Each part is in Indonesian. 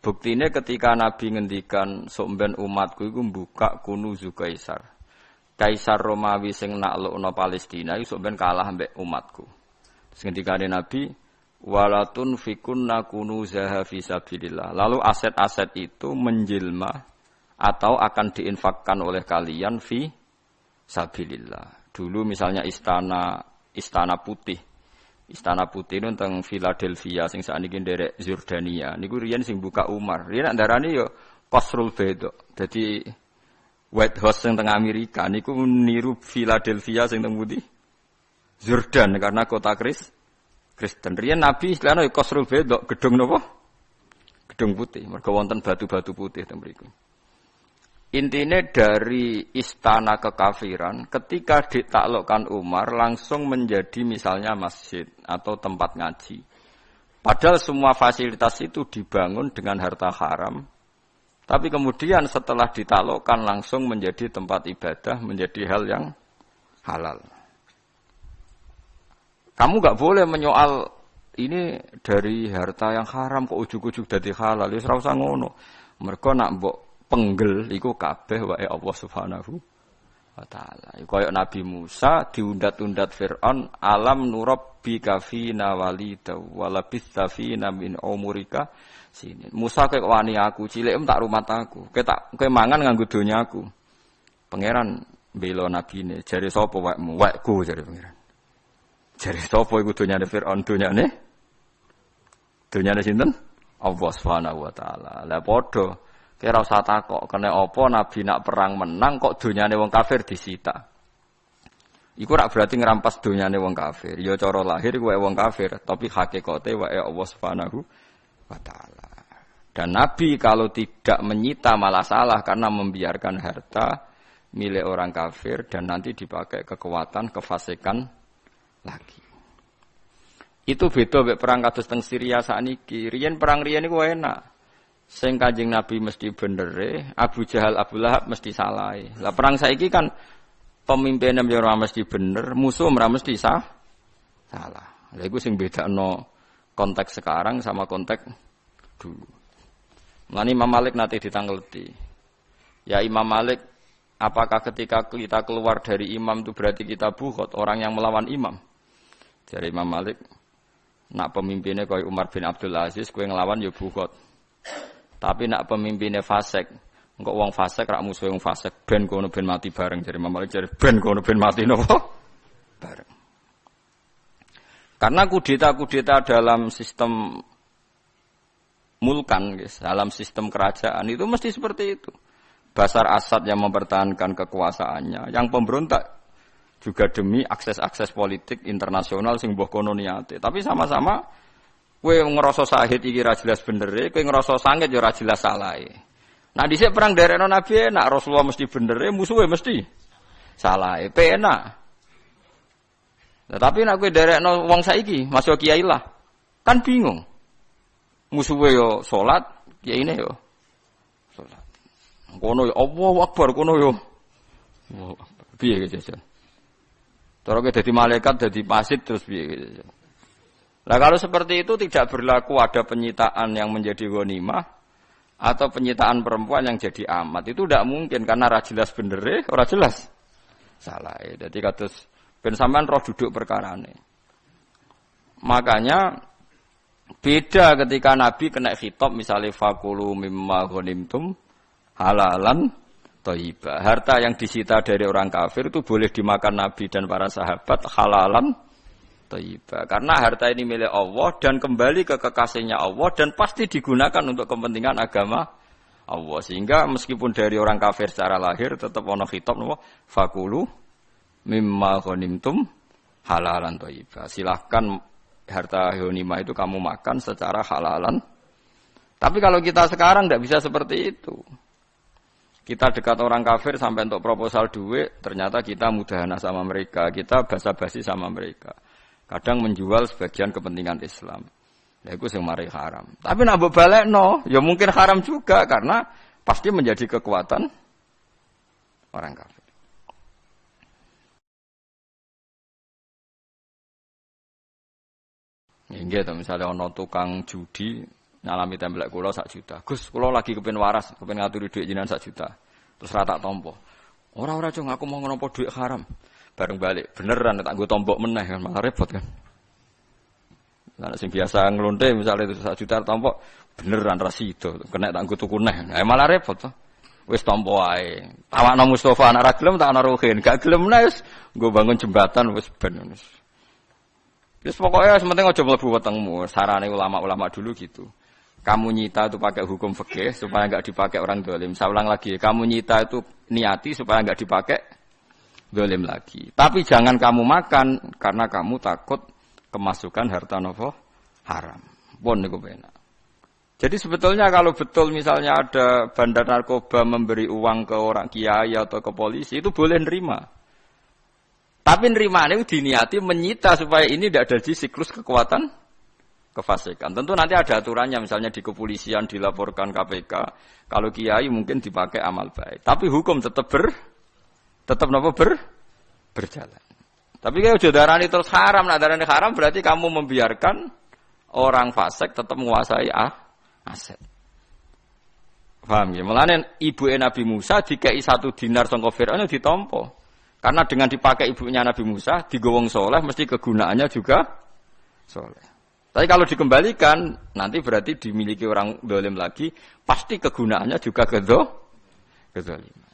Buktine ketika Nabi ngendikan sok ben umatku iku buka kunuzu Kaisar. Kaisar Romawi sing naklukno Palestina iku sok ben kalah mbek umatku. Terus ngendikane Nabi walatun fikunna kunuzaha fisabilillah. Lalu aset-aset itu menjelma atau akan diinfakkan oleh kalian fi sabilillah. Dulu misalnya Istana Putih. Istana Putih itu tentang Philadelphia sing sakniki nderek Jordania. Niku riyen sing buka Umar. Riyen ndarani yo Qasrul Bayda. Dadi White House sing teng Amerika niku niru Philadelphia sing teng Putih. Jordan karena kota Kristen. Riyen Nabi istilahnya Qasrul Bayda, gedung napa? Gedung putih. Mergo wonten batu-batu putih teng mriku. Intinya dari istana kekafiran ketika ditaklukkan Umar langsung menjadi misalnya masjid atau tempat ngaji. Padahal semua fasilitas itu dibangun dengan harta haram. Tapi kemudian setelah ditaklukkan langsung menjadi tempat ibadah, menjadi hal yang halal. Kamu enggak boleh menyoal ini dari harta yang haram kok ujug-ujug dadi halal. Wis ora usah ngono. Mergo nak mbok penggel iku kabeh wae Allah Subhanahu wa taala. Kaya Nabi Musa diundat-undat Firaun, alam nurabbi kafina walida walabitha fina min umurika sini. Musa kok wani aku cilik tak rumat aku. Kowe mangan nganggo donyaku. Pangeran bela nabine, jare sapa waekmu? Waekku jare pangeran. Jare sapa iku donyane Firaun? Donyane sinten? Allah Subhanahu wa taala. Lah padha kira usah takok kene apa Nabi nak perang menang kok donyane wong kafir disita. Iku rak berarti ngrampas donyane wong kafir. Ya cara lahir kowe wong kafir, tapi hakikate wae Allah Subhanahu wa taala. Dan Nabi kalau tidak menyita malah salah karena membiarkan harta milik orang kafir dan nanti dipakai kekuatan kefasikan lagi. Itu beda mek perang kados teng Syria sakniki. Riyen perang riyen iku enak. Sing Kanjeng Nabi mesti benere, Abu Jahal Abu Lahab mesti salah. Lah perang saiki kan pemimpinnya ora mesti bener, musuh ora mesti salah. Lha iku sing bedakno konteks sekarang sama konteks dulu. Mulane Imam Malik nate ditangkleti. Ya Imam Malik, apakah ketika kita keluar dari imam itu berarti kita bughot orang yang melawan imam? Jadi Imam Malik, nak pemimpinnya kaya Umar bin Abdul Aziz, kowe nglawan ya bughot. Tapi nak pemimpinnya fasik, engko wong fasik rak musuhe wong fasik, ben kono ben mati bareng. Jadi Imam Malik jare ben kono ben mati napa? Bareng. Karena kudeta-kudeta dalam sistem mulkan, guys, dalam sistem kerajaan itu mesti seperti itu. Bashar Assad yang mempertahankan kekuasaannya, yang pemberontak juga demi akses-akses politik internasional sing mbah kono niate. Tapi sama-sama kowe ngrasa sahid iki ra jelas benere, kowe ngrasa sangit ya ra jelas salahe. Nah dhisik perang derekno Nabi enak, Rasulullah mesti benere, musuhe mesti salahe. Penak. Nah, tapi nek kowe derekno wong saiki, masuk kiai lah. Kan bingung. Musuhe yo salat, kiyaine yo salat. Kono yo Allahu Akbar, kono yo. Piye gitu. Cara kowe dadi malaikat, dadi pasit terus piye gitu. Nah kalau seperti itu tidak berlaku ada penyitaan yang menjadi ghanimah atau penyitaan perempuan yang jadi amat. Itu tidak mungkin karena ora jelas bener, ora jelas salah. Jadi kados ben sampean roh duduk perkarane. Makanya beda ketika Nabi kena khitab misalnya fakulu mimma ghanimtum halalan thayyibah. Harta yang disita dari orang kafir itu boleh dimakan Nabi dan para sahabat halalan thayyibah. Karena harta ini milik Allah dan kembali ke kekasihnya Allah dan pasti digunakan untuk kepentingan agama Allah. Sehingga meskipun dari orang kafir secara lahir tetap ana khitab napa fakulu mimma ghanimtum halalan thayyibah. Silahkan harta ghanimah itu kamu makan secara halalan. Tapi kalau kita sekarang tidak bisa seperti itu. Kita dekat orang kafir sampai untuk proposal duit, ternyata kita mudahana sama mereka, kita basa-basi sama mereka. Kadang menjual sebagian kepentingan Islam. Ya itu sing mari haram. Tapi nak mbok balekno, ya mungkin haram juga karena pasti menjadi kekuatan orang kafir. Ya nggih to, misalnya ana tukang judi Nalami templek kula 1 juta. Gus, kula lagi kepen waras, kepen ngaturi dhuwit jenengan 1 juta. Terus ra tak tampa. Ora cung aku mau nampa dhuwit haram. Bareng balik, beneran tak nggo tombok meneh kan malah repot kan. Lah sing biasa nglonte misale 1 juta tombok beneran ra sida, kena tak nggo tuku neh. Nah, malah repot to. Wis tampa wae. Tawakno Mustofa anak ra gelem tak ana Ruhin, gak gelem neh wis nggo bangun jembatan wis ben wis. Wis pokoke sementing aja mlebu wetengmu. Sarane ulama-ulama dulu gitu. Kamu nyita itu pakai hukum fikih supaya enggak dipakai orang dolim. Saya ulang lagi, kamu nyita itu niati supaya enggak dipakai dolim lagi. Tapi jangan kamu makan karena kamu takut kemasukan harta nopo haram. Pun niku penak. Jadi sebetulnya kalau betul misalnya ada bandar narkoba memberi uang ke orang kiai atau ke polisi itu boleh nerima. Tapi nerimane diniati menyita supaya ini tidak ada di siklus kekuatan kefasikan. Tentu nanti ada aturannya, misalnya di kepolisian dilaporkan KPK, kalau kiai mungkin dipakai amal baik. Tapi hukum tetap berjalan. Tapi kalau darani terus haram, nah darani haram berarti kamu membiarkan orang fasik tetap menguasai aset. Paham ya? Mulane ibu Nabi Musa dikai 1 dinar sangka Firaun ditampa. Karena dengan dipakai ibunya Nabi Musa, digowong soleh mesti kegunaannya juga soleh. Tapi kalau dikembalikan, nanti berarti dimiliki orang dolim lagi, pasti kegunaannya juga kedoliman.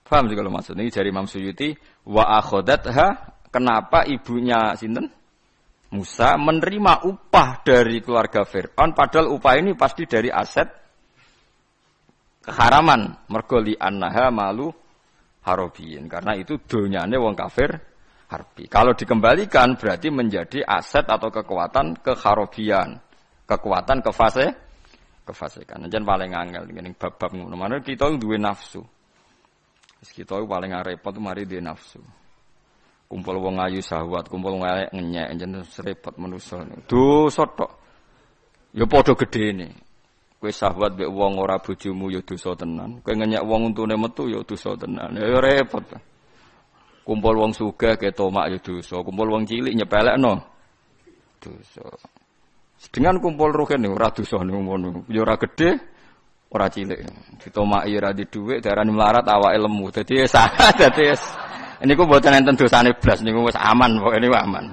Paham sih kalau maksudnya? Ini dari Imam Suyuti, wa akhodatha, kenapa ibunya sinten? Musa menerima upah dari keluarga Fir'aun, padahal upah ini pasti dari aset keharaman. Mergo li annaha malu harobiyin. Karena itu donyane wong kafir harbi. Kalau dikembalikan berarti menjadi aset atau kekuatan keharobian, kekuatan kefasikan. Jan paling angel ning bab-bab ngono. Mana kita duwe nafsu. Wis kita paling repot mari duwe nafsu. Kumpul wong ayu syahwat, kumpul wong elek ngenyek jan repot manusa. Dosa tok. Ya padha gedene. Kowe syahwat mbek wong ora bojomu ya dosa tenan. Kowe ngenyek wong untune metu ya dosa tenan. Ya repot. Kumpul wong sugih ketomak ya dosa, kumpul wong cilik nyepelekno dosa. Dengan kumpul ruhen ora dosa ngono, ya ora gedhe, ora cilik. Ditomaki ora di dhuwit, darani melarat awake lemu. Dadi niku mboten enten dosane blas niku wis aman, pokoke niku aman.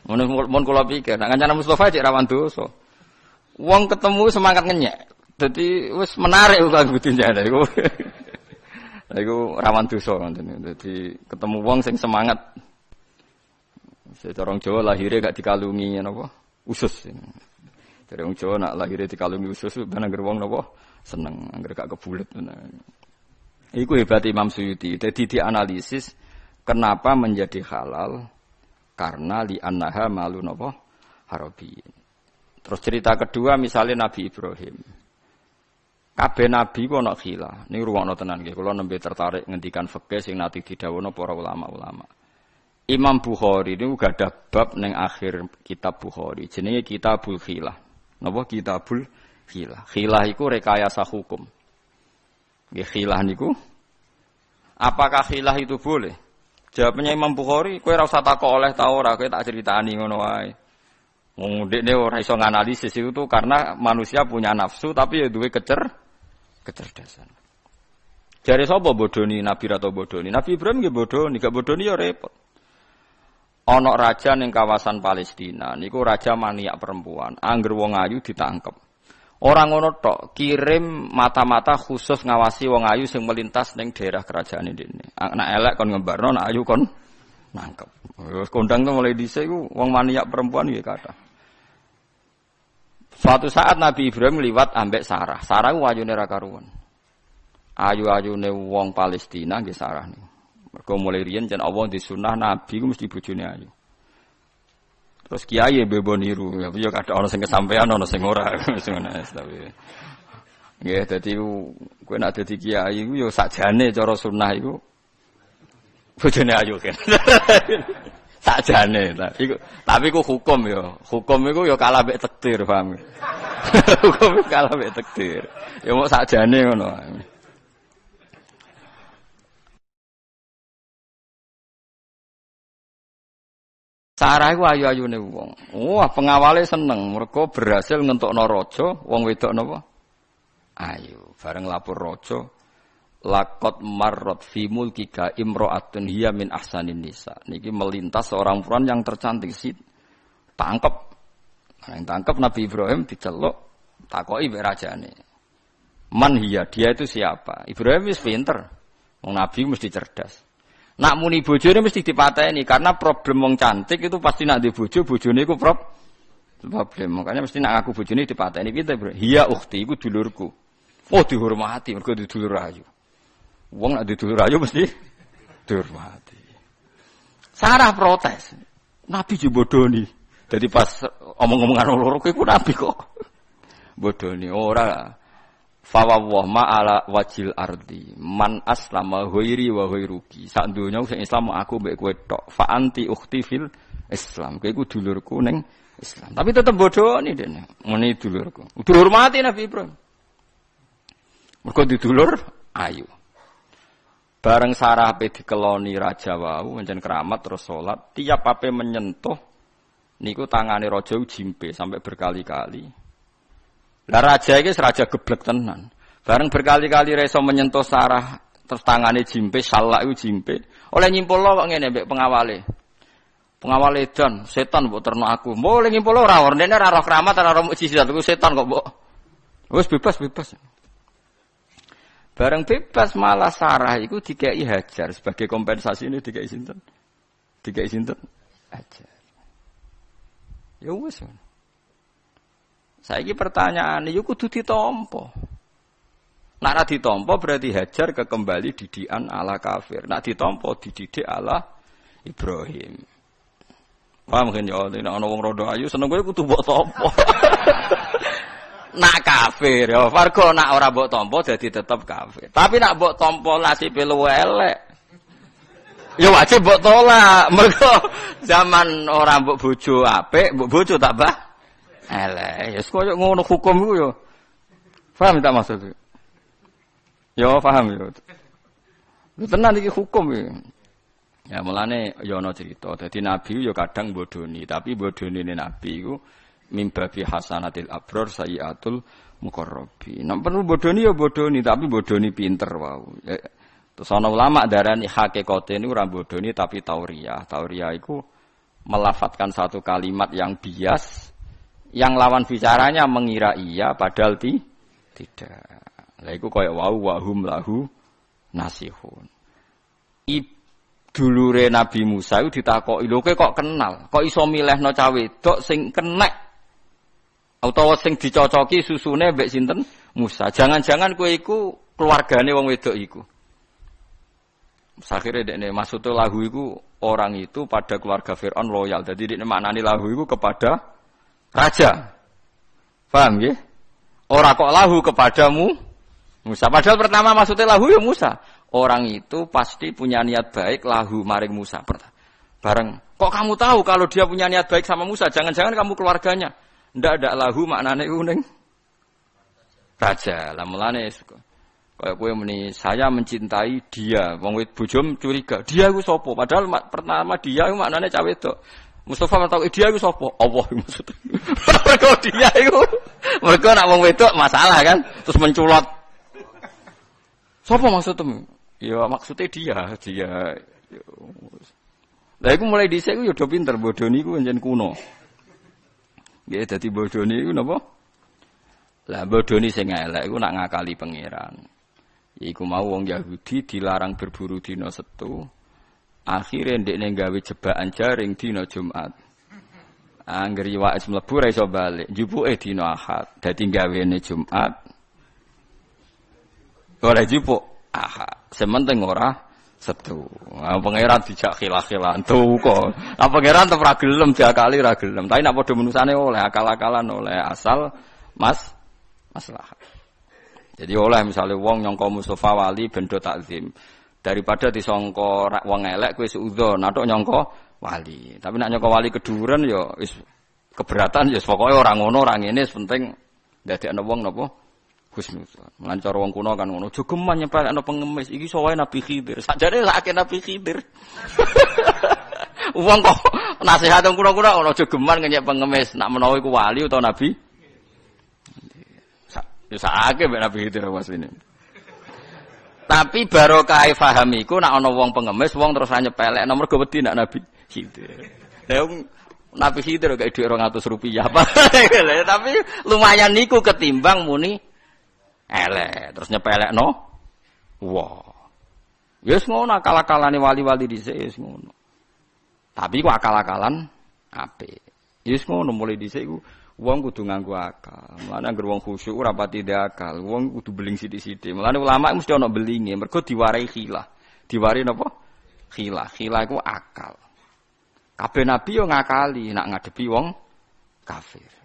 Ngono mun kula pikir, nek kancane Mustofa cek rawan dosa. Wong ketemu semangat ngenyek. Dadi wis menarik kok budinjane iku. Iku rawan dosa ngoten. Dadi ketemu wong sing semangat. Secara Jawa lahire gak dikalungi napa? Usus. Dari wong Jawa nak lahire dikalungi usus ben anggere wong napa? Seneng, anggere gak kebulet. Iku hebat Imam Suyuti. Dadi dianalisis kenapa menjadi halal karena li annaha malu napa? Harabiyin. Terus cerita kedua misalnya Nabi Ibrahim. Kabeh nabi ku ana khilaf. Niku ruwono tenan nggih. Kula nembe tertarik ngendikan fikih sing nate didhawuhna para ulama-ulama. Imam Bukhari niku gadah bab ning akhir kitab Bukhari. Jenenge Kitabul Khilah. Napa Kitabul Khilah? Khilah iku rekayasa hukum. Nggih khilah niku apakah khilah itu boleh? Jawabnya Imam Bukhari, kowe ora usah takok oleh ta ora, kowe tak critani ngono wae. Wong ndekne ora iso nganalisis itu tuh karena manusia punya nafsu tapi ya duwe kecerdasan. Jare sapa bodoni Nabi atau bodoni? Nabi Ibrahim nggih bodoni, gak bodoni ya repot. Ana raja ning kawasan Palestina, niku raja maniak perempuan. Angger wong ayu ditangkep. Ora ngono tok, kirim mata-mata khusus ngawasi wong ayu sing melintas ning daerah kerajaane dene. Nek elek kon ngembarno, nek ayu kon nangkep. Wis kondang tuh mulai dhisik iku wong maniak perempuan nggih kathah. Suatu saat Nabi Ibrahim liwat ambek Sarah. Sarah ku ayune ra karuan. Ayu-ayune wong Palestina nggih Sarah niku. Mergo mulai riyen jan Allah disunah Nabi ku mesti bojone ayu. Terus kiai bebo niru, ya kadang ana sing kesampean ana sing ora wis ngono tapi. Nggih dadi kowe nek dadi kiai ku ya sakjane cara sunah iku bojone ayu kan. Sakjane ta. Iku tapi ku hukum ya. Hukum iku ya kalah mek takdir, paham. Hukum kalah mek takdir. Ya mok sakjane ngono. Sarah iku ayu-ayune wong. Wah, pengawale seneng mergo berhasil ngentokno raja, wong wedok napa? Ayu. Bareng lapor raja, laqad marrat fi mulkika imra'atun hiya min ahsanin nisa. Niki melintas seorang perempuan yang tercantik sih. Tangkep. Yang tangkep Nabi Ibrahim diceluk, takoki mbek rajane. Man hiya, dia itu siapa? Ibrahim wis pinter. Wong Nabi mesti cerdas. Nak muni bojone mesti dipateni karena problem wong cantik itu pasti nak di bojo, bojone iku problem. Makanya mesti nak aku bojone dipateni pinter, Bro. Hiya ukhti iku dulurku. Oh, dihormati mergo dulur ayu. Wong nak dulur ayu mesti dihormati. Sarah protes. Nabi jebodoni. Dadi pas omong-omongan loro iku Nabi kok bodoni ora. Fawwah ma'ala wajil ardi man aslama ghairi wa ghairuki. Sak donya sing Islam aku mbek kowe tok. Fa anti ukhti fil Islam. Kowe iku dulurku ning Islam. Tapi tetep bodoni dene. Muni dulurku. Dihormati Nabi Ibrahim. Mergo didulur ayu. Bareng Sarah ape dikeloni raja wau pancen keramat terus salat, tiap ape menyentuh niku tangane raja jimpe sampai berkali-kali. Lah raja iki raja geblek tenan. Bareng berkali-kali reso menyentuh Sarah terus tangane jimpe, salak iku jimpe. Oleh nyimpulno kok ngene mbek pengawale. Pengawale dan setan mbok terno aku. Boleh nyimpulno ora ordene ora roh keramat ora roh mukjizat iku setan kok mbok. Wis bebas. Bareng bebas malah Sarah iku dikei Hajar sebagai kompensasi ini dikei sinten? Hajar. Ya wis. Saiki pertanyaane yo kudu ditampa. Nek ora ditampa berarti Hajar kekembali didikan ala kafir. Nek ditampa dididik ala Ibrahim. Paham kan yo nek ana wong rondo ayu seneng kowe kudu mbok tampa. Nak kafir yo warga nak ora mbok tampa dadi tetep kafir. Tapi nak mbok tampa nasibe luwe elek. Ya wajib mbok tolak. Mergo zaman ora mbok bojo apik, mbok bojo tak bah elek, ya koyo ngono hukum iku yo. Paham tak maksud? Yo paham yo. Lu tenan iki hukum iki. Ya mulane yo ana cerita. Dadi nabi yo kadang bodoni, tapi bodonine nabi iku mimbabi hasanatil abror sayyatul muqarrabin. Nek perlu bodoni yo bodoni, tapi bodoni pinter wau. Terus ana ulama darani hakikate niku ora bodoni tapi tauriyah. Tauriyah iku melafatkan satu kalimat yang bias yang lawan bicaranya mengira iya padahal tidak. Lah iku koyo wau wahum lahu nasihun. Dulure Nabi Musa iku ditakoki, "Lho kok kenal? Kok iso milihno cah wedok sing kenek utawa sing dicocoki susune mbek sinten Musa? Jangan-jangan kowe iku keluargane wong wedok iku." Akhirnya dekne maksudnya lahu iku orang itu pada keluarga Fir'aun loyal. Jadi dekne maknani lahu iku kepada raja. Paham nggih? Ora kok lahu kepadamu Musa. Padahal pertama maksudnya lahu ya Musa. Orang itu pasti punya niat baik lahu maring Musa. Bareng, kok kamu tahu kalau dia punya niat baik sama Musa? Jangan-jangan kamu keluarganya. Ndak ada lahu maknane kuning. Raja. Lah mulane kaya kowe muni saya mencintai dia. Wong bojom curiga. Dia iku sapa? Padahal pertama dia iku maknane cah wedok. Mustafa tahu dia iku sapa? Allah maksudnya. Mergo dia iku. Mergo nek wong wedok masalah kan, terus menculot. Sapa maksudmu? Ya maksudnya dia. Lah iku mulai dhisik iku ya do pinter bodoni iku njen kuno. Nggih dadi bodoni iku napa? Lah bodoni sing elek iku nak ngakali pangeran. Iku mau wong Yahudi dilarang berburu dina Setu. Akhire ndekne gawe jebakan jaring dina Jumat. Angger iwak mlebu ra iso bali, jupuke dina Ahad. Dadi gawene Jumat. Ora jupuk Ahad. Sementing ora Setu. Pangeran dijak khilaf-khilafan tuh kok. Pangeran tetep ra gelem diakali ra gelem. Tapi nek padha menusane oleh akal-akalan oleh asal maslahat. Jadi oleh misalnya wong nyangka Mustafa wali bendo takzim. Daripada disangka wong elek kowe suudzon, natok nyangka wali. Tapi nek nyangka wali keduren ya wis keberatan ya pokoke ora ngono, ora ngene, penting ndadekno wong napa husnuzon. Lan cara wong kuno kan ngono, jogeman nyepelekno pengemis iki sowae Nabi Khidir. Sakjane sakake Nabi Khidir. Wong kok Nasihat wong kura-kura aja geman ngenyek pengemis, nak menawa iku wali utawa nabi. Ya sakake mbek Nabi Khidir Mas ini. Tapi barokah paham iku nak ana wong pengemis, wong terus nyepelek nomor go wedi nak Nabi Khidir. Lah Nabi Khidir gak dhuwit Rp200 apa. Tapi lumayan niku ketimbang muni elek terus nyepelekno. Wah. Wis ngono akal-akalane wali-wali dhisik wis ngono. Tapi ku akal-akalan apik. Wis ngono mulai dhisik ku wong kudu nganggo akal. Mulane anggere wong khusyuk ora pati ndek akal. Wong kudu beling sithik-sithik. Mulane ulama mesti ana belinge, mergo diwarai khilah. Diwarai napa? Khilah. Khilah iku akal. Kabeh nabi yo ngakali nak ngadepi wong kafir.